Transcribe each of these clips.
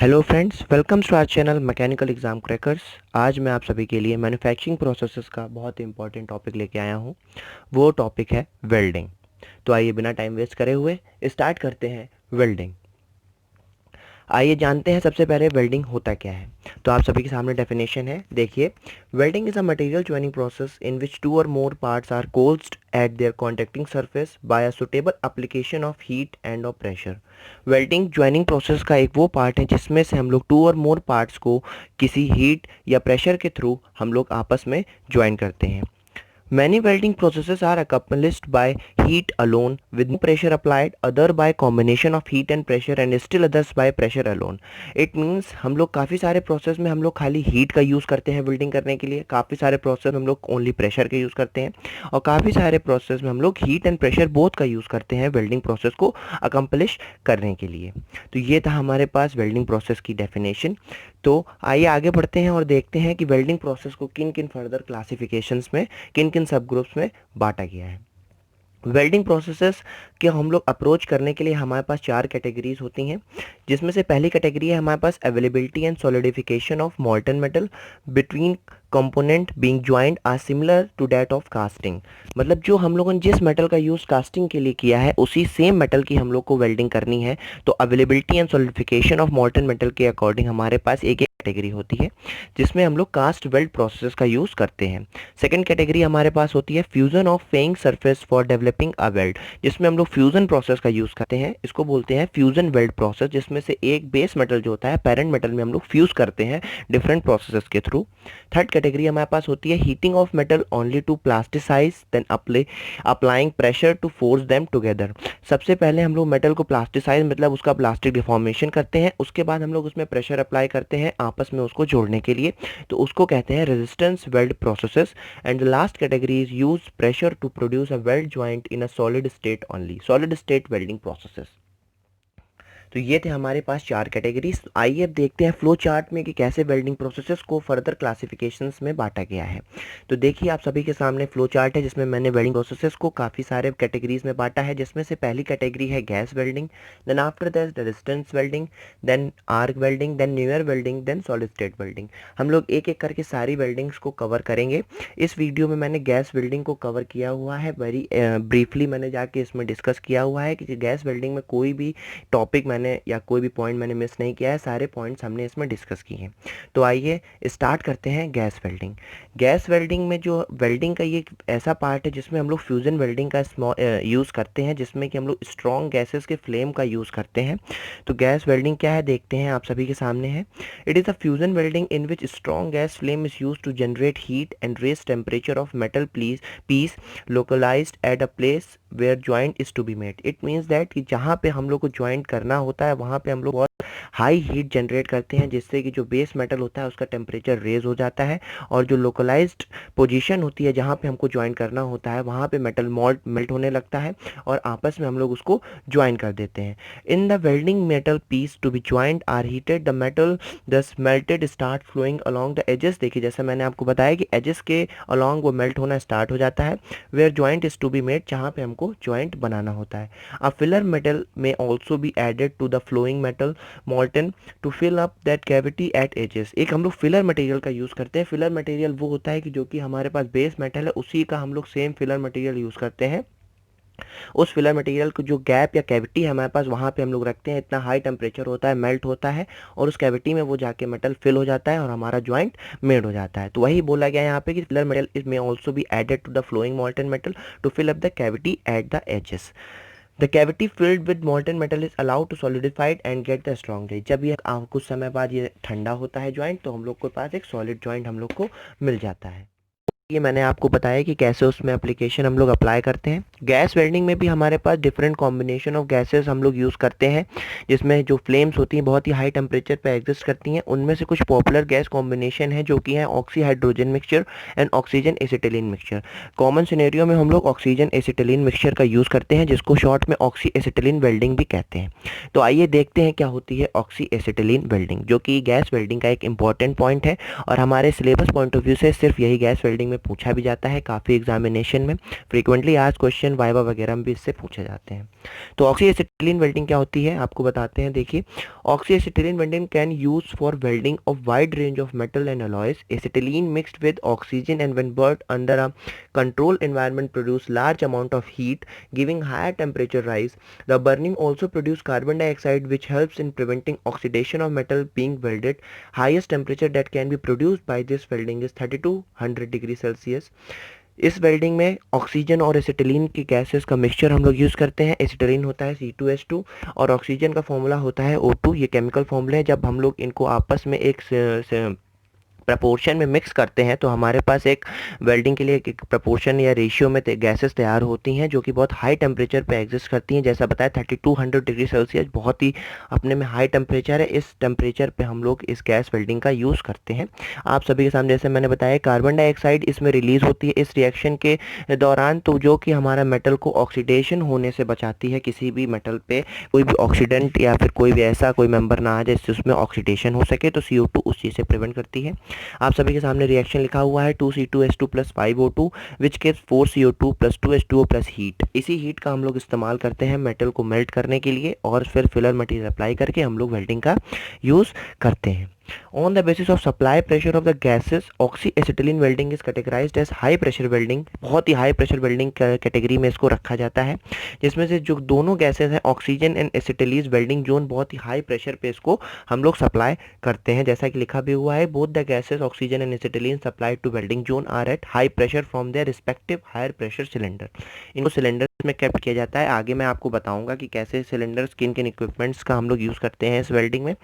Hello friends, welcome to our channel mechanical exam crackers. आज मैं आप सभी के लिए मैन्युफैक्चरिंग प्रोसेसेस का बहुत ही इंपॉर्टेंट टॉपिक लेके आया हूँ। वो टॉपिक है वेल्डिंग। तो आइए बिना टाइम वेस्ट करे हुए स्टार्ट करते हैं वेल्डिंग। आइए जानते हैं सबसे पहले वेल्डिंग होता क्या है। तो आप सभी के सामने डेफिनेशन है, देखिए। Welding is a material joining process in which two or more parts are cold at their contacting surface by a suitable application of heat and of pressure. Welding joining process का एक वो part है जिसमें से हम लोग to or more parts को किसी हीट या प्रेशर के थ्रू हम लोग आपस में ज्वाइन करते हैं। Many welding processes are accomplished by heat alone with no pressure applied, other by combination of heat and pressure and still others by pressure alone. It means हम लोग काफ़ी सारे प्रोसेस में हम लोग खाली हीट का यूज़ करते हैं वेल्डिंग करने के लिए, काफ़ी सारे प्रोसेस में हम लोग ओनली प्रेशर का यूज़ करते हैं और काफ़ी सारे प्रोसेस में हम लोग हीट एंड प्रेशर बोथ का यूज़ करते हैं वेल्डिंग प्रोसेस को अकम्पलिश करने के लिए। तो ये था हमारे पास वेल्डिंग प्रोसेस की डेफिनेशन। तो आइए आगे बढ़ते हैं और देखते हैं कि वेल्डिंग प्रोसेस को किन किन फर्दर क्लासिफिकेशंस में, किन किन सब ग्रुप्स में बांटा गया है। वेल्डिंग प्रोसेसेस के हम लोग अप्रोच करने के लिए हमारे पास चार कैटेगरीज होती हैं, जिसमें से पहली कैटेगरी है हमारे पास availability and solidification of molten metal between component being joint are similar to that of casting. मतलब जो हम लोगों ने जिस मेटल का यूज़ कास्टिंग के लिए किया है उसी सेम मेटल की हम लोग को वेल्डिंग करनी है। तो availability and solidification of molten metal के अकॉर्डिंग हमारे पास एक कैटेगरी होती है जिसमें हम लोग कास्ट वेल्ड प्रोसेस का यूज़ करते हैं। सेकंड कैटेगरी हमारे पास होती है fusion of paying surface for developing a weld, जिसमें हम लोग फ्यूजन प्रोसेस का यूज़ करते हैं। इसको बोलते हैं फ्यूजन वेल्ड प्रोसेस, जिसमें से एक बेस मेटल जो होता है पेरेंट मेटल में हम लोग फ्यूज़ करते हैं डिफरेंट प्रोसेस के थ्रू। थर्ड कैटेगरी हमारे पास होती है heating of metal only to plasticise then applying pressure to force them together. सबसे पहले हम लोग मेटल को प्लास्टिसाइज मतलब उसका प्लास्टिक डिफॉर्मेशन करते हैं, उसके बाद हम लोग उसमें प्रेशर अप्लाई करते हैं आपस में उसको जोड़ने के लिए, तो उसको कहते हैं resistance weld processes. And the last category is use pressure to produce a weld joint in a solid state only, solid state welding processes. तो ये थे हमारे पास चार कैटेगरीज। आइए अब देखते हैं फ्लो चार्ट में कि कैसे वेल्डिंग प्रोसेसेस को फर्दर क्लासिफिकेशंस में बांटा गया है। तो देखिए आप सभी के सामने फ्लो चार्ट है जिसमें मैंने वेल्डिंग प्रोसेसेस को काफ़ी सारे कैटेगरीज में बांटा है, जिसमें से पहली कैटेगरी है gas welding, then after that resistance welding, then arc welding, then newer welding, then solid state welding. हम लोग एक एक करके सारी वेल्डिंग्स को कवर करेंगे। इस वीडियो में मैंने गैस वेल्डिंग को कवर किया हुआ है, वेरी ब्रीफली मैंने जाके इसमें डिस्कस किया हुआ है कि गैस वेल्डिंग में कोई भी टॉपिक मैंने या कोई भी पॉइंट मैंने मिस नहीं किया है, सारे पॉइंट्स हमने इसमें डिस्कस किए हैं। तो आइए स्टार्ट करते हैं गैस वेल्डिंग। गैस वेल्डिंग में जो वेल्डिंग का ये ऐसा पार्ट है जिसमें हम लोग फ्यूज़न वेल्डिंग का यूज़ करते हैं, जिसमें कि हम लोग स्ट्रॉन्ग गैसेस के फ्लेम का यूज़ करते हैं। तो गैस वेल्डिंग क्या है देखते हैं, आप सभी के सामने है। It is a fusion welding in which strong gas flame is use to generate heat and raise temperature of metal piece localized at a place where joint is to be made. It means that कि जहाँ पे हम लोग को joint करना होता है वहाँ पे हम लोग बहुत हाई हीट जनरेट करते हैं, जिससे कि जो बेस मेटल होता है उसका टेम्परेचर रेज हो जाता है और जो लोकलाइज्ड पोजीशन होती है जहाँ पे हमको ज्वाइन करना होता है वहाँ पे मेटल मेल्ट होने लगता है और आपस में हम लोग उसको ज्वाइन कर देते हैं। In the welding metal piece to be joint are heated, the metal thus melted start flowing along the edges. देखिए जैसे मैंने आपको बताया कि एजेस के अलॉन्ग वो मेल्ट होना स्टार्ट हो जाता है, where joint is to be made, जहाँ पे हमको ज्वाइंट बनाना होता है। A filler metal may also be added to the flowing metal molten to fill up that cavity at edges. एक हम लोग फिलर मटेरियल का यूज़ करते हैं। फिलर मटेरियल वो होता है कि जो कि हमारे पास बेस मेटल है उसी का हम लोग सेम फिलर मटेरियल यूज़ करते हैं। उस फिलर मटेरियल को जो गैप या कैविटी है हमारे पास वहाँ पे हम लोग रखते हैं, इतना हाई टेम्परेचर होता है, मेल्ट होता है और उस कैविटी में वो जाके मेटल फिल हो जाता है और हमारा ज्वाइंट मेड हो जाता है। तो वही बोला गया यहाँ पे कि filler metal may also be added to the flowing molten metal to fill up the cavity at the edges. The cavity filled with molten metal is allowed to solidified and get the strong raise. जब ये कुछ समय बाद ये ठंडा होता है joint, तो हम लोग के पास एक सॉलिड ज्वाइंट हम लोग को मिल जाता है। ये मैंने आपको बताया कि कैसे उसमें एप्लीकेशन हम लोग अप्लाई करते हैं। गैस वेल्डिंग में भी हमारे पास डिफरेंट कॉम्बिनेशन ऑफ गैसेस हम लोग यूज़ करते हैं, जिसमें जो फ्लेम्स होती हैं बहुत ही हाई टेम्परेचर पे एग्जिस्ट करती हैं। उनमें से कुछ पॉपुलर गैस कॉम्बिनेशन है जो कि है oxy hydrogen mixture and oxygen acetylene mixture. Common scenario में हम लोग ऑक्सीजन एसिटिलीन मिक्सचर का यूज़ करते हैं, जिसको शॉर्ट में ऑक्सी एसिटिलीन वेल्डिंग भी कहते हैं। तो आइए देखते हैं क्या होती है ऑक्सी एसिटिलीन वेल्डिंग, जो कि गैस वेल्डिंग का एक इंपॉर्टेंट पॉइंट है और हमारे सिलेबस पॉइंट ऑफ व्यू से सिर्फ यही गैस वेल्डिंग में पूछा भी जाता है काफ़ी एग्जामिनेशन में, फ्रीक्वेंटली आज क्वेश्चन वाइवा वगैरह में भी इससे पूछे जाते हैं। तो ऑक्सी एसिटिलीन वेल्डिंग क्या होती है आपको बताते हैं। देखिए, oxy acetylene welding can use for welding of wide range of metal and alloys. Acetylene mixed with oxygen and when burned under a controlled environment produce large amount of heat, giving higher temperature rise. The burning also produce carbon dioxide, which helps in preventing oxidation of metal being welded. Highest temperature that can be produced by this welding is 3200 degree Celsius. इस welding में oxygen और acetylene की gases का mixture हम लोग use करते हैं। Acetylene होता है C2H2 और ऑक्सीजन का फॉर्मूला होता है O2। ये केमिकल फॉर्मूले हैं। जब हम लोग इनको आपस में एक प्रपोर्शन में मिक्स करते हैं तो हमारे पास एक वेल्डिंग के लिए एक प्रपोर्शन या रेशियो में गैसेस तैयार होती हैं जो कि बहुत हाई टेम्परेचर पे एग्जिस्ट करती हैं। जैसा बताया 3200 डिग्री सेल्सियस बहुत ही अपने में हाई टेम्परेचर है। इस टेम्परेचर पे हम लोग इस गैस वेल्डिंग का यूज़ करते हैं। आप सभी के सामने जैसे मैंने बताया कार्बन डाइऑक्साइड इसमें रिलीज़ होती है इस रिएक्शन के दौरान, तो जो कि हमारा मेटल को ऑक्सीडेशन होने से बचाती है। किसी भी मेटल पे कोई भी ऑक्सीडेंट या फिर कोई भी ऐसा कोई मेंबर ना आ जाए जिससे उसमें ऑक्सीडेशन हो सके, तो CO2 उस चीज़ से प्रिवेंट करती है। आप सभी के सामने रिएक्शन लिखा हुआ है 2C2H2 plus 5O2 which gives 4CO2 plus 2H2O plus heat. इसी हीट का हम लोग इस्तेमाल करते हैं मेटल को मेल्ट करने के लिए और फिर फिलर मटेरियल अप्लाई करके हम लोग वेल्डिंग का यूज़ करते हैं। On the basis of supply pressure of the gases, oxyacetylene welding is categorized as high pressure welding। बहुत ही हाई प्रेशर वेल्डिंग कैटेगरी में इसको रखा जाता है, जिसमें से जो दोनों गैसेस हैं ऑक्सीजन एंड एसिटिलीज वेल्डिंग जोन बहुत ही हाई प्रेशर पे इसको हम लोग सप्लाई करते हैं। जैसा कि लिखा भी हुआ है both the gases oxygen and acetylene supplied to welding zone are at high pressure from their respective higher pressure cylinder. इनको सिलेंडर्स में केप्ट किया जाता है। आगे मैं आपको बताऊंगा कि कैसे सिलेंडर्स किन किन इक्विपमेंट्स का हम लोग यूज़ करते हैं इस वेल्डिंग में।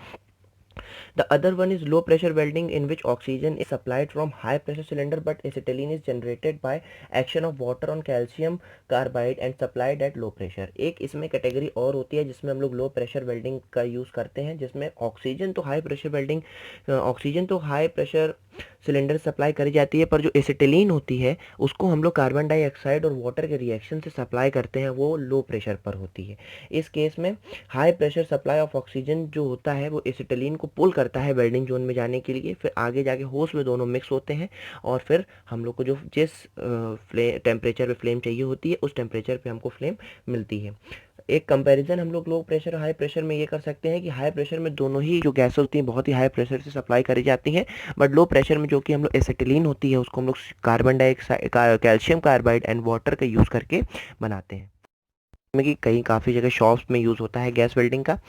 The other one is low pressure welding in which oxygen is supplied from high pressure cylinder but acetylene is generated by action of water on calcium carbide and supplied at low pressure। एक इसमें category और होती है जिसमें हम लोग low pressure welding का use करते हैं, जिसमें ऑक्सीजन तो हाई प्रेशर सिलेंडर सप्लाई करी जाती है, पर जो एसिटिलीन होती है उसको हम लोग कार्बन डाइऑक्साइड और वाटर के रिएक्शन से सप्लाई करते हैं, वो लो प्रेशर पर होती है। इस केस में high pressure supply of oxygen जो होता है वो एसिटिलीन को पुल करता है वेल्डिंग जोन में जाने के लिए, फिर आगे जाके होस में दोनों मिक्स होते हैं और फिर हम लोग को जो जिस टेम्परेचर पे फ्लेम चाहिए होती है उस टेम्परेचर पे हमको फ्लेम मिलती है। एक कंपैरिजन हम लोग लो प्रेशर और हाई प्रेशर में ये कर सकते हैं कि हाई प्रेशर में दोनों ही जो गैस होती हैं बहुत ही हाई प्रेशर से सप्लाई करी जाती हैं, बट लो प्रेशर में जो कि हम लोग एसिटिलीन होती है उसको हम लोग carbon dioxide calcium carbide and water का यूज़ करके बनाते हैं, में कि कहीं काफ़ी जगह शॉप्स में यूज़ होता है गैस वेल्डिंग का।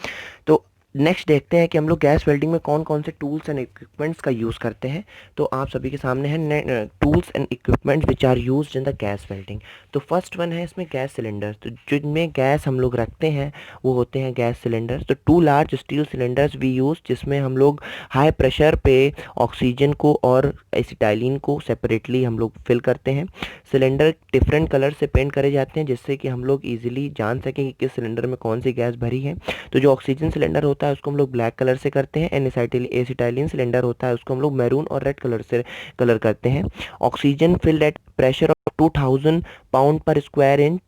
तो नेक्स्ट देखते हैं कि हम लोग गैस वेल्डिंग में कौन कौन से टूल्स एंड इक्विपमेंट्स का यूज़ करते हैं। तो आप सभी के सामने है tools and equipments which are used in the gas welding. तो फर्स्ट वन है इसमें गैस सिलेंडर्स। तो जिनमें गैस हम लोग रखते हैं वो होते हैं गैस सिलेंडर्स। तो 2 large steel cylinders we use, जिसमें हम लोग हाई प्रेशर पे ऑक्सीजन को और एसिटाइलिन को सेपरेटली हम लोग फिल करते हैं। सिलेंडर डिफरेंट कलर से पेंट करे जाते हैं जिससे कि हम लोग ईजिली जान सकें कि किस सिलेंडर में कौन सी गैस भरी है। तो जो ऑक्सीजन सिलेंडर होता है उसको हम लोग ब्लैक कलर से करते हैं, एंड एसिटाइलिन सिलेंडर होता है उसको हम लोग मैरून और रेड कलर से कलर करते हैं। Oxygen field at pressure of 2000 pound पर स्क्वायर इंच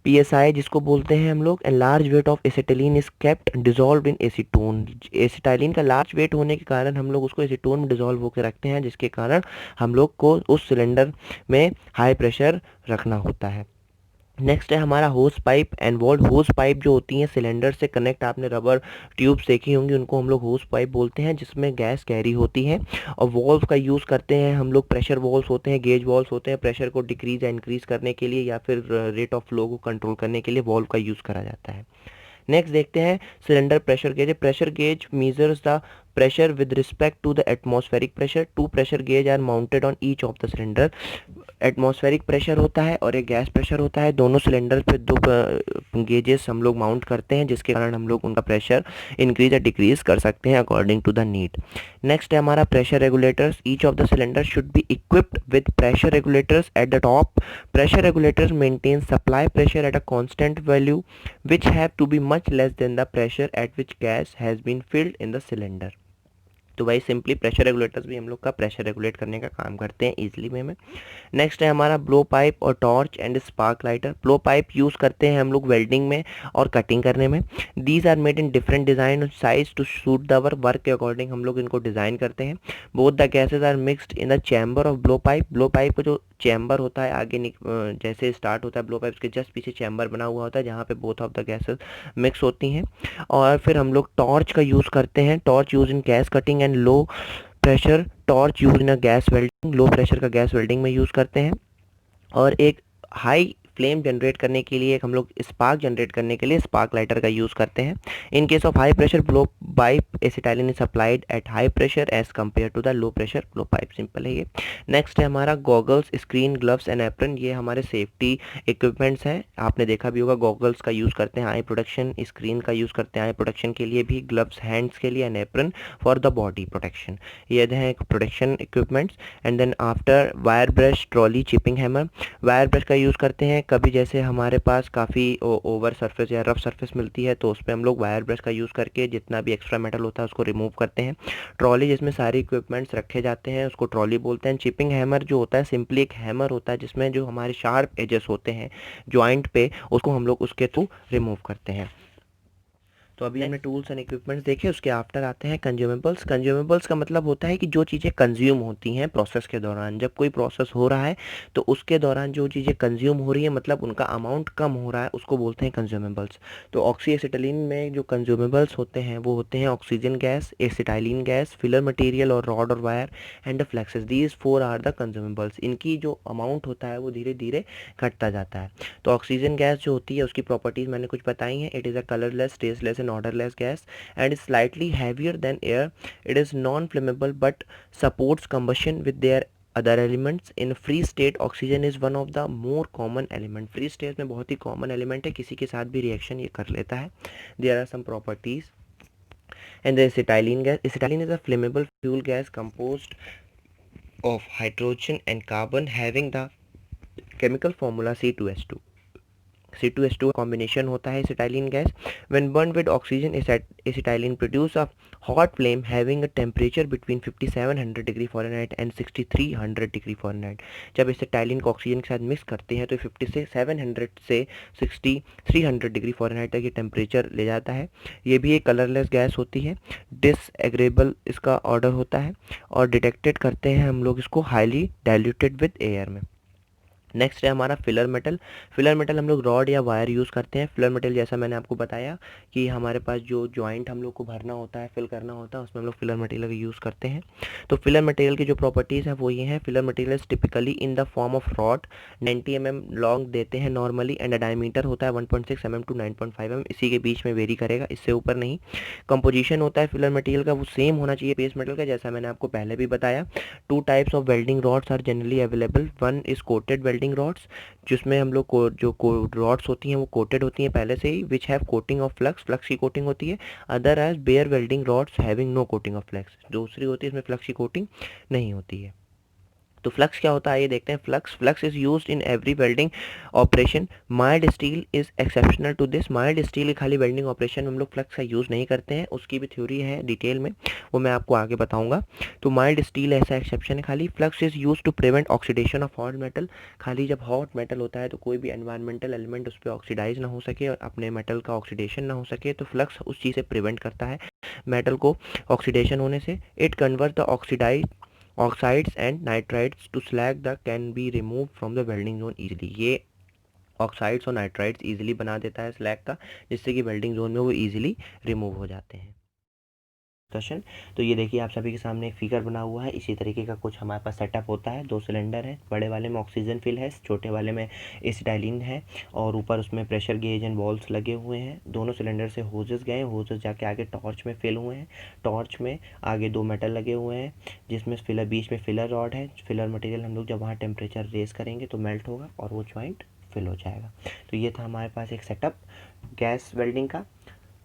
PSI जिसको बोलते हैं हम लोग, and large weight of acetylene is kept dissolve in acetone. Acetylene का लार्ज वेट होने के कारण हम लोग उसको एसीटोन में डिजॉल्व होकर रखते हैं, जिसके कारण हम लोग को उस सिलेंडर में हाई प्रेशर रखना होता है। नेक्स्ट है हमारा होस पाइप एंड वॉल्व। होस पाइप जो होती हैं सिलेंडर से कनेक्ट, आपने रबर ट्यूब्स देखी होंगी, उनको हम लोग होस पाइप बोलते हैं, जिसमें गैस कैरी होती है। और वॉल्व का यूज़ करते हैं हम लोग, प्रेशर वॉल्व्स होते हैं, गेज वॉल्व्स होते हैं, प्रेशर को डिक्रीज या इंक्रीज करने के लिए या फिर रेट ऑफ फ्लो को कंट्रोल करने के लिए वॉल्व का यूज़ करा जाता है। नेक्स्ट देखते हैं cylinder pressure gauge. Pressure gauge measures the pressure with respect to the atmospheric pressure। 2 pressure gauge are mounted on each of the cylinder। Atmospheric pressure होता है और एक गैस प्रेशर होता है, दोनों सिलेंडर पे 2 गेजेस हम लोग माउंट करते हैं, जिसके कारण हम लोग उनका प्रेशर इंक्रीज या डिक्रीज कर सकते हैं according to the need. Next है हमारा pressure regulators. Each of the cylinder should be equipped with pressure regulators at the top. Pressure regulators maintain supply pressure at a constant value which have to be much less than the pressure at which gas has been filled in the cylinder। तो भाई simply pressure regulators भी हम लोग का pressure regulate करने का काम करते हैं ईजिली वे में। नेक्स्ट है हमारा ब्लो पाइप और torch and spark lighter. Blow pipe use करते हैं हम लोग वेल्डिंग में और कटिंग करने में। These are made in different design और size to suit the our work के अकॉर्डिंग हम लोग इनको डिज़ाइन करते हैं। Both the gases are mixed in the chamber of blow pipe. Blow pipe का जो चैम्बर होता है आगे जैसे स्टार्ट होता है ब्लो पाइप के जस्ट पीछे चैम्बर बना हुआ होता है जहाँ पे both of the gases mix होती हैं। और फिर हम लोग टॉर्च का यूज़ करते हैं। Torch use in gas cutting and low pressure torch use in a gas welding. Low pressure का गैस वेल्डिंग में यूज़ करते हैं। और एक हाई फ्लेम जनरेट करने के लिए एक हम लोग स्पार्क जनरेट करने के लिए स्पार्क लाइटर का यूज़ करते हैं। In case of high pressure blow pipe acetylene is applied at high pressure as compare to the low pressure blow pipe. Simple है ये। नेक्स्ट है हमारा goggles, screen, gloves and apron. ये हमारे safety equipments हैं। आपने देखा भी होगा गॉगल्स का यूज़ करते हैं आई प्रोटेक्शन, स्क्रीन का यूज़ करते हैं आई प्रोटेक्शन के लिए भी, ग्लव्स हैंड्स के लिए and apron for the body protection. ये हैं protection equipments. And then after wire brush, trolley, chipping hammer. Wire brush का यूज़ करते हैं कभी जैसे हमारे पास काफ़ी ओवर सरफेस या रफ सरफेस मिलती है तो उस पर हम लोग वायर ब्रश का यूज़ करके जितना भी एक्स्ट्रा मेटल होता है उसको रिमूव करते हैं। ट्रॉली जिसमें सारे इक्विपमेंट्स रखे जाते हैं उसको ट्रॉली बोलते हैं। चिपिंग हैमर जो होता है सिंपली एक हैमर होता है जिसमें जो हमारे शार्प एजेस होते हैं जॉइंट पे उसको हम लोग उसके थ्रू रिमूव करते हैं। तो अभी हमने टूल्स एंड इक्विपमेंट्स देखे, उसके आफ्टर आते हैं कंज्यूमेबल्स। कंज्यूमेबल्स का मतलब होता है कि जो चीज़ें कंज्यूम होती हैं प्रोसेस के दौरान। जब कोई प्रोसेस हो रहा है तो उसके दौरान जो चीज़ें कंज्यूम हो रही है मतलब उनका अमाउंट कम हो रहा है उसको बोलते हैं कंज्यूमेबल्स। तो ऑक्सी एसिटाइलिन में जो कंज्यूमेबल्स होते हैं वो होते हैं oxygen gas, acetylene gas, filler material और रॉड और wire and the fluxes. These four are the consumables. इनकी जो अमाउंट होता है वो धीरे धीरे घटता जाता है। तो ऑक्सीजन गैस जो होती है उसकी प्रॉपर्टीज़ मैंने कुछ बताई हैं। It is a colourless, tasteless and odorless gas and is slightly heavier than air. It is non-flammable but supports combustion with their other elements. In free state oxygen is one of the more common element. free state में बहुत ही common element है, किसी के साथ भी reaction ये कर लेता है। There are some properties. And the acetylene gas. Acetylene is a flammable fuel gas composed of hydrogen and carbon having the chemical formula C2H2. C2H2 combination होता है acetylene gas. When burn with oxygen acetylene produce a hot flame having a temperature between 5700 degree Fahrenheit and 6300 degree Fahrenheit. जब acetylene को oxygen के साथ mix करते हैं तो 5700 से 6300 डिग्री फ़ारेनहाइट तक ये टेम्परेचर ले जाता है। ये भी एक कलरलेस गैस होती है। डिसएग्रेबल इसका ऑर्डर होता है और डिटेक्टेड करते हैं हम लोग इसको हाईली डाइल्यूटेड विद एयर में। नेक्स्ट है हमारा फिलर मेटल। फिलर मेटल हम लोग रॉड या वायर यूज़ करते हैं। फिलर मेटल जैसा मैंने आपको बताया कि हमारे पास जो जॉइंट हम लोग को भरना होता है, फिल करना होता है, उसमें हम लोग फिलर मटेरियल का यूज़ करते हैं। तो फिलर मटेरियल की जो प्रॉपर्टीज़ है वो ये हैं। Filler material typically in the form of rod 90 mm long देते हैं नॉर्मली एंड डायमीटर होता है 1.6 mm टू 9.5 mm, इसी के बीच में वेरी करेगा, इससे ऊपर नहीं। कंपोजिशन होता है फिलर मटेरियल का वो सेम होना चाहिए बेस मेटल का, जैसा मैंने आपको पहले भी बताया। Two types of welding rods are generally available. One is coated welding rods जिसमें हम लोग को जो रॉड्स होती हैं वो कोटेड होती हैं पहले से ही, which have coating of flux, flux की कोटिंग होती है। Other as bare welding rods having no coating of flux, दूसरी होती है इसमें फ्लक्स की कोटिंग नहीं होती है। तो फ्लक्स क्या होता है ये देखते हैं। Flux is used in every welding operation. Mild steel is exceptional to this. Mild steel खाली वेल्डिंग ऑपरेशन में हम लोग फ्लक्स का यूज़ नहीं करते हैं, उसकी भी थ्योरी है डिटेल में, वो मैं आपको आगे बताऊंगा। तो माइल्ड स्टील ऐसा एक्सेप्शन है खाली। Flux is use to prevent oxidation of hot metal. खाली जब हॉट मेटल होता है तो कोई भी एनवायरमेंटल एलिमेंट उस पर ऑक्सीडाइज ना हो सके और अपने मेटल का ऑक्सीडेशन ना हो सके, तो फ्लक्स उस चीज़ से प्रिवेंट करता है मेटल को ऑक्सीडेशन होने से। It convert the oxidize oxides and nitrides to slag that can be removed from the welding zone easily। ये ऑक्साइड्स और नाइट्राइड्स इजीली बना देता है स्लैग का, जिससे कि वेल्डिंग जोन में वो इजीली रिमूव हो जाते हैं। डिस्कशन। तो ये देखिए आप सभी के सामने एक फिगर बना हुआ है, इसी तरीके का कुछ हमारे पास सेटअप होता है। दो सिलेंडर है, बड़े वाले में ऑक्सीजन फिल है, छोटे वाले में एसिटाइलिन है और ऊपर उसमें प्रेशर गेज एंड बॉल्स लगे हुए हैं। दोनों सिलेंडर से होजेस गए, होजेस जाके आगे टॉर्च में फिल हुए हैं। टॉर्च में आगे दो मेटल लगे हुए हैं जिसमें फिलर, बीच में फिलर रॉड है। फिलर मटेरियल हम लोग जब वहाँ टेम्परेचर रेस करेंगे तो मेल्ट होगा और वो जॉइंट फिल हो जाएगा। तो ये था हमारे पास एक सेटअप गैस वेल्डिंग का।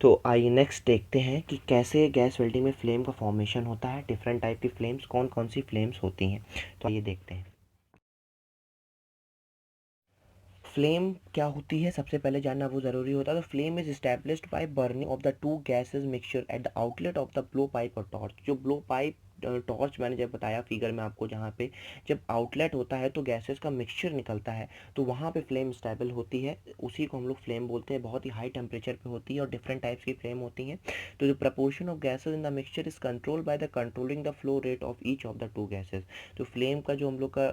तो आइए नेक्स्ट देखते हैं कि कैसे गैस वेल्डिंग में फ्लेम का फॉर्मेशन होता है। डिफरेंट टाइप की फ्लेम्स, कौन कौन सी फ्लेम्स होती हैं, तो आइए देखते हैं। फ्लेम क्या होती है सबसे पहले जानना वो ज़रूरी होता है। तो flame is established by burning of the to gases mixture eight the outlet of the blow pipe और टॉर्च। जो ब्लो पाइप टॉर्च मैंने जब बताया फिगर में आपको, जहाँ पे जब आउटलेट होता है तो गैसेस का मिक्सचर निकलता है, तो वहाँ पे फ्लेम स्टेबल होती है, उसी को हम लोग फ्लेम बोलते हैं। बहुत ही हाई टेम्परेचर पे होती है और डिफरेंट टाइप्स की फ्लेम होती हैं। तो जो proportion of gases in the mixture is control by the controlling the flow rate of each of the two gases. तो फ्लेम का जो हम लोग का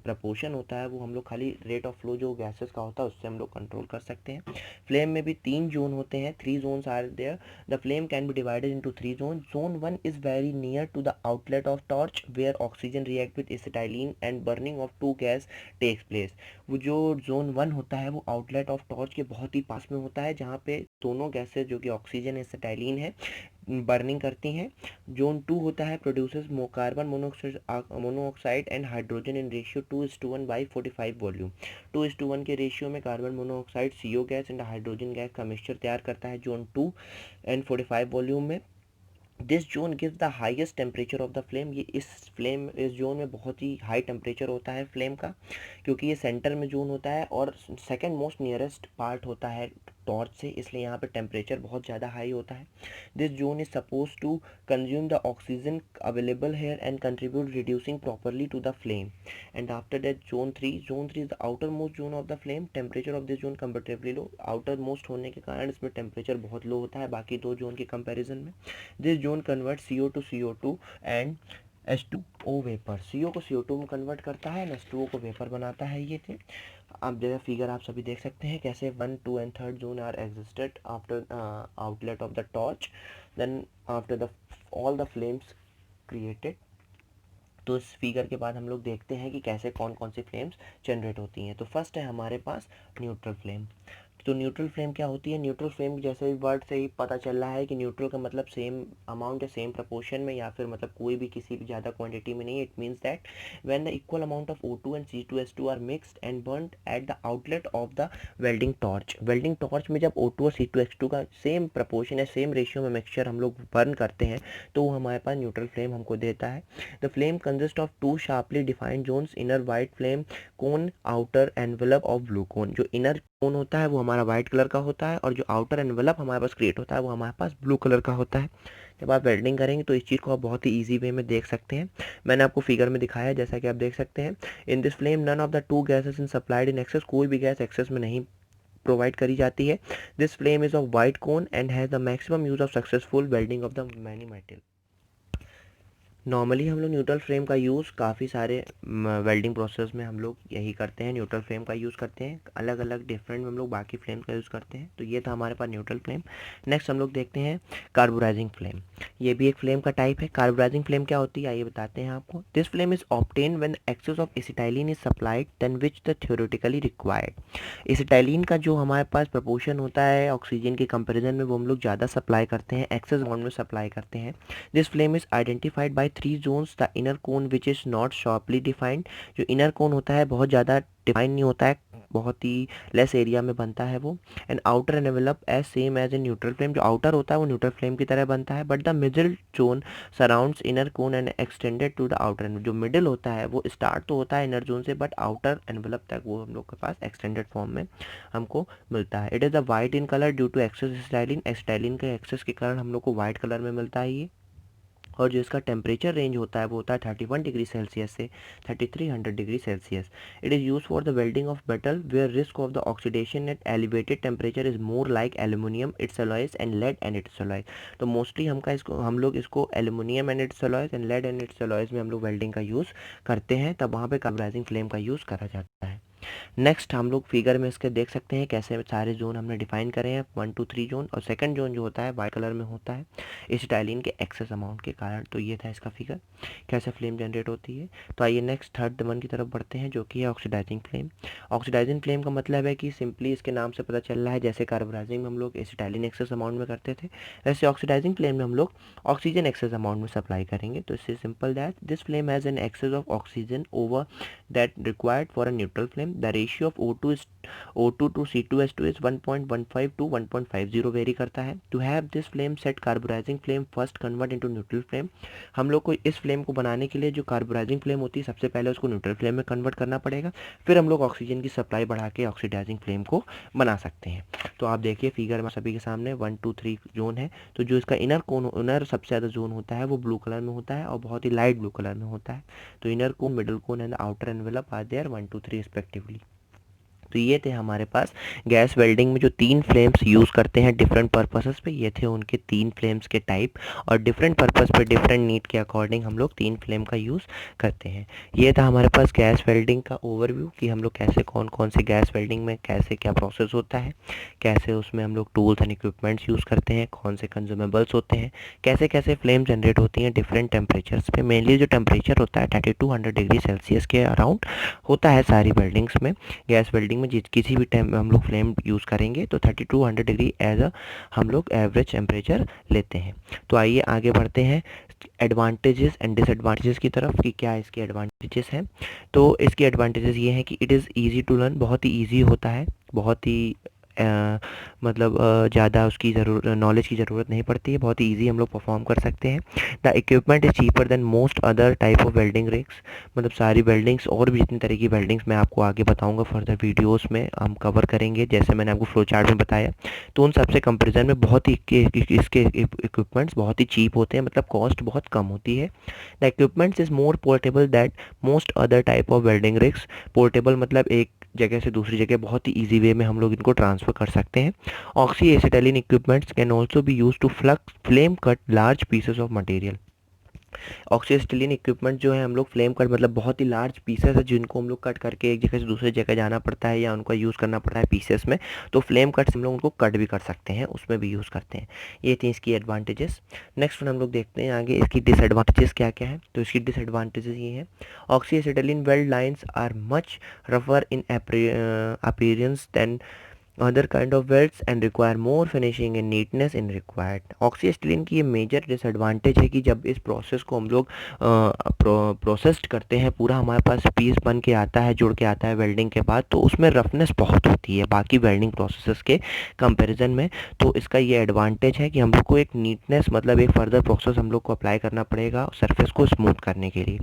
प्रपोर्शन होता है वो हम लोग खाली रेट ऑफ फ्लो जो गैसेस का होता है उससे हम लोग कंट्रोल कर सकते हैं। फ्लेम में भी 3 जोन होते हैं, 3 zones are there. The flame can be divided into 3 zone. Zone 1 is very near to the outlet of torch where oxygen react with acetylene and burning of two gas takes place. वो जो zone 1 होता है वो outlet of torch के बहुत ही पास में होता है, जहाँ पे दोनों गैसेस जो कि ऑक्सीजन एसिटाइलिन है बर्निंग करती हैं। जोन 2 होता है produces carbon monoxide and hydrogen in ratio 2:1 by 45 volume. 2:1 के रेशियो में carbon monoxide CO gas and hydrogen gas का मिक्सचर तैयार करता है जोन 2 एंड 45 वॉल्यूम में। This zone gives the highest temperature of the flame. ये इस जोन में बहुत ही हाई टेम्परेचर होता है फ्लेम का, क्योंकि ये सेंटर में जोन होता है और सेकंड मोस्ट नियरेस्ट पार्ट होता है टॉर्च से, इसलिए यहाँ पे टेम्परेचर बहुत ज़्यादा हाई होता है। This zone is suppose to consume the oxygen available here and contribute reducing properly to the flame. And after that zone three is the outer most zone of the flame. Temperature of this zone comparatively low, outer most होने के कारण इसमें temperature बहुत लो होता है बाकी दो zone के कंपेरिजन में। This zone convert CO to CO2 and H2O vapour. CO को CO2 में कन्वर्ट करता है एंड H2O को वेपर बनाता है। ये थे अब जगह फिगर आप सभी देख सकते हैं कैसे 1, 2 and 3rd zone are existed after outlet of the torch, then after the all the flames created. तो इस फिगर के बाद हम लोग देखते हैं कि कैसे कौन कौन सी फ्लेम्स जनरेट होती हैं। तो फर्स्ट है हमारे पास न्यूट्रल फ्लेम। तो न्यूट्रल फ्लेम क्या होती है? न्यूट्रल फ्लेम जैसे ही वर्ड से ही पता चल रहा है कि न्यूट्रल का मतलब सेम अमाउंट या सेम प्रपोर्शन में, या फिर मतलब कोई भी किसी भी ज़्यादा क्वांटिटी में नहीं। It means that when the equal amount of O2 and C2H2 are mixed and burned at the outlet of the welding torch. Welding torch में जब O2 और C2H2 का सेम प्रपोर्शन या सेम रेशियो में mixture हम लोग burn करते हैं तो वो हमारे पास न्यूट्रल फ्लेम हमको देता है। The flame consist of 2 sharply defined zones, inner white flame cone, outer envelope of blue cone. जो इनर कोन होता है वो हमारा वाइट कलर का होता है और जो आउटर एनवेलप हमारे पास क्रिएट होता है वो हमारे पास ब्लू कलर का होता है। जब आप वेल्डिंग करेंगे तो इस चीज़ को आप बहुत ही ईजी वे में देख सकते हैं। मैंने आपको फिगर में दिखाया है जैसा कि आप देख सकते हैं। In this flame none of the two gases in supplied in excess. कोई भी गैस एक्सेस में नहीं प्रोवाइड करी जाती है। This flame is of white cone and has the maximum use of successful welding of the many metal. Normally हम लोग neutral flame का यूज़ काफ़ी सारे वेल्डिंग प्रोसेस में हम लोग यही करते हैं, न्यूट्रल फ्लेम का यूज़ करते हैं। अलग अलग डिफरेंट में हम लोग बाकी फ्लेम का यूज़ करते हैं। तो ये था हमारे पास न्यूट्रल फ्लेम। नेक्स्ट हम लोग देखते हैं कार्बोराइजिंग फ्लेम। ये भी एक फ्लेम का टाइप है। कार्बोराइजिंग फ्लेम क्या होती है आइए बताते हैं आपको। This flame is obtain when excess of acetylene is supplied than which the theoretically required. Acetylene का जो हमारे पास प्रपोर्शन होता है ऑक्सीजन के कंपेरिजन में वो हम लोग ज़्यादा सप्लाई करते हैं, एक्सेस अमाउंट में सप्लाई करते हैं। This flame is identified by 3 zones, the inner cone which is not sharply defined। जो inner cone होता है बहुत ज़्यादा डिफाइन नहीं होता है, बहुत ही लेस एरिया में बनता है वो। And outer envelope as same as in neutral flame. जो आउटर होता है वो न्यूट्रल फ्लेम की तरह बनता है but the middle zone surrounds inner cone and extended to the outer envelope. जो मिडिल होता है वो स्टार्ट तो होता है इनर जोन से बट आउटर एनवेलप तक वो हम लोग के पास एक्सटेंडेड फॉर्म में हमको मिलता है। It is the white in colour due to excess स्टाइलिन। एक्सटाइलिन के एक्सेस के कारण हम लोग को वाइट कलर में मिलता है ये। और जो इसका टेम्परेचर रेंज होता है वो होता है 31 डिग्री सेल्सियस से 3300 degree Celsius. It is use for the welding of metal where risk of the oxidation at elevated temperature is more like aluminium its alloys and lead and its alloys. तो mostly हम लोग इसको aluminium and its alloys and lead and its alloys में हम लोग welding का use करते हैं, तब वहाँ पे कार्बोराइजिंग फ्लेम का यूज़ करा जाता है। नेक्स्ट हम लोग फिगर में इसके देख सकते हैं कैसे सारे जोन हमने डिफाइन करे हैं 1 2 3 जोन। और सेकंड जोन जो होता है वाइट कलर में होता है एसिटाइलिन के एक्सेस अमाउंट के कारण। तो ये था इसका फिगर कैसे फ्लेम जनरेट होती है। तो आइए नेक्स्ट थर्ड वन की तरफ बढ़ते हैं जो कि है ऑक्सीडाइजिंग फ्लेम। ऑक्सीडाइजिंग फ्लेम का मतलब है कि सिंपली इसके नाम से पता चल रहा है जैसे कार्बोराइजिंग में हम लोग एसिटाइलिन एक्सेस अमाउंट में करते थे, वैसे ऑक्सीडाइजिंग फ्लेम में हम लोग ऑक्सीजन एक्सेस अमाउंट में सप्लाई करेंगे। तो इससे simple that this flame has an excess of oxygen over that required for a neutral flame. The ratio of O2 to C2H2 is 1.15 to 1.50 very करता है. To have this flame set carburizing flame first convert into neutral flame. हम लोग को इस flame को बनाने के लिए जो कार्बोराइजिंग फ्लेम होती है सबसे पहले उसको न्यूट्रल फ्लेम में कन्वर्ट करना पड़ेगा, फिर हम लोग ऑक्सीजन की सप्लाई बढ़ा के ऑक्सीडाइजिंग फ्लेम को बना सकते हैं. तो आप देखिए फिगर में सभी के सामने 1 2 3 जोन है. तो जो इसका इनर सबसे ज़्यादा जोन होता है वो ब्लू कलर में होता है और बहुत ही लाइट ब्लू कलर में होता है. तो inner cone, middle cone and outer envelope are there 1 2 3 respectively. तो ये थे हमारे पास गैस वेल्डिंग में जो 3 फ्लेम्स यूज़ करते हैं डिफरेंट पर्पसेस पे. ये थे उनके 3 फ्लेम्स के टाइप और डिफरेंट पर्पस पे डिफरेंट नीड के अकॉर्डिंग हम लोग 3 फ्लेम का यूज़ करते हैं. ये था हमारे पास गैस वेल्डिंग का ओवरव्यू कि हम लोग कैसे कौन कौन से गैस वेल्डिंग में कैसे क्या प्रोसेस होता है, कैसे उसमें हम लोग टूल्स एंड इक्विपमेंट्स यूज़ करते हैं, कौन से कंज्यूमेबल्स होते हैं, कैसे कैसे फ्लेम जनरेट होती हैं डिफरेंट टेम्परेचर्स पे. मेनली जो टेम्परेचर होता है 3200 डिग्री सेल्सियस के अराउंड होता है सारी वेल्डिंग्स में. गैस वेल्डिंग में जिस किसी भी टाइम हम लोग फ्लेम यूज़ करेंगे तो 3200 डिग्री एज अ हम लोग एवरेज टेम्परेचर लेते हैं. तो आइए आगे बढ़ते हैं एडवांटेजेस एंड डिसएडवांटेजेस की तरफ कि क्या इसके एडवांटेजेस हैं. तो इसके एडवांटेजेस ये हैं कि it is easy to learn, बहुत ही ईजी होता है, बहुत ही मतलब ज़्यादा उसकी नॉलेज की ज़रूरत नहीं पड़ती है, बहुत ही ईजी हम लोग परफॉर्म कर सकते हैं. The equipment is cheaper than most other type of welding rigs. मतलब सारी वेल्डिंग्स और भी जितनी तरह की वेल्डिंग्स मैं आपको आगे बताऊंगा फर्दर वीडियोस में हम कवर करेंगे, जैसे मैंने आपको फ्लो चार्ट में बताया. तो उन सबसे कंपेरिजन में बहुत ही इसके इक्विपमेंट्स बहुत ही चीप होते हैं, मतलब कॉस्ट बहुत कम होती है. The equipments is more portable that most other type of welding rigs. Portable मतलब एक जगह से दूसरी जगह बहुत ही ईजी वे में हम लोग इनको ट्रांसफ़र कर सकते हैं. Oxy acetylene equipments can also be use to flame cut large pieces of material. Oxyacetylene equipment जो है हम लोग फ्लेम कट मतलब बहुत ही लार्ज पीसेस है जिनको हम लोग कट करके एक जगह से दूसरी जगह जाना पड़ता है या उनका यूज़ करना पड़ता है पीसेस में. तो फ्लेम कट से हम लोग उनको कट भी कर सकते हैं, उसमें भी यूज़ करते हैं. ये थी इसकी एडवांटेजेस. नेक्स्ट हम लोग देखते हैं आगे इसकी डिसएडवांटेजेस क्या क्या है. तो इसकी डिसएडवांटेजेस ये हैं. Oxy acetylene weld lines are much रफर in appearance than other kind of welds and require more finishing and neatness in required. Oxyacetylene की ये मेजर डिसएडवांटेज है कि जब इस प्रोसेस को हम लोग प्रोसेस्ड करते हैं, पूरा हमारे पास पीस बन के आता है, जुड़ के आता है वेल्डिंग के बाद, तो उसमें रफनेस बहुत होती है बाकी वेल्डिंग प्रोसेसेस के कंपैरिजन में. तो इसका ये एडवांटेज है कि हम लोग को एक नीटनेस मतलब एक फर्दर प्रोसेस हम लोग को अप्लाई करना पड़ेगा सरफेस को स्मूथ करने के लिए.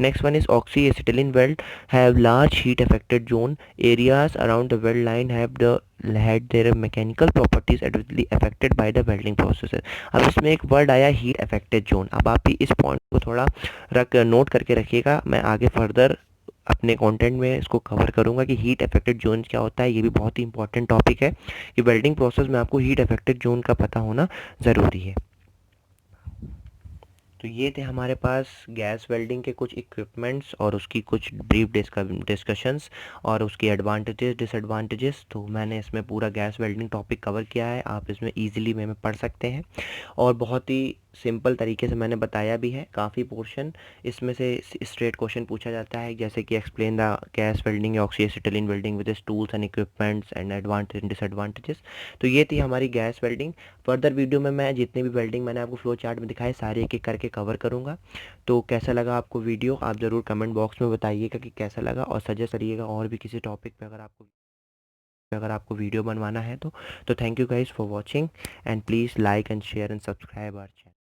Next one is oxy acetylene weld have large heat affected zone. Areas around the weld line have the had their mechanical properties adversely affected by the welding process. अब इसमें एक word आया heat affected zone. अब आप भी इस point को थोड़ा नोट करके रखिएगा, मैं आगे फर्दर अपने कंटेंट में इसको कवर करूंगा कि हीट अफेक्टेड जोन क्या होता है. ये भी बहुत ही इंपॉर्टेंट टॉपिक है कि वेल्डिंग प्रोसेस में आपको हीट अफेक्टेड जोन का पता होना ज़रूरी है. तो ये थे हमारे पास गैस वेल्डिंग के कुछ इक्विपमेंट्स और उसकी कुछ ब्रीफ डिस्कशंस और उसकी एडवांटेजेस डिसएडवांटेजेस. तो मैंने इसमें पूरा गैस वेल्डिंग टॉपिक कवर किया है, आप इसमें ईजिली में पढ़ सकते हैं और बहुत ही सिंपल तरीके से मैंने बताया भी है. काफ़ी पोर्शन इसमें से स्ट्रेट क्वेश्चन पूछा जाता है, जैसे कि एक्सप्लेन द गैस वेल्डिंग या oxy acetylene welding with tools and equipments and advantage and disadvantages. तो ये थी हमारी गैस वेल्डिंग. फर्दर वीडियो में मैं जितने भी वेल्डिंग मैंने आपको फ्लो चार्ट में दिखाए सारे एक एक करके कवर करूँगा. तो कैसा लगा आपको वीडियो आप ज़रूर कमेंट बॉक्स में बताइएगा कि कैसा लगा और सजेस्ट करिएगा और भी किसी टॉपिक पे अगर आपको वीडियो बनवाना है तो thank you guys for watching and please like and share and subscribe our channel.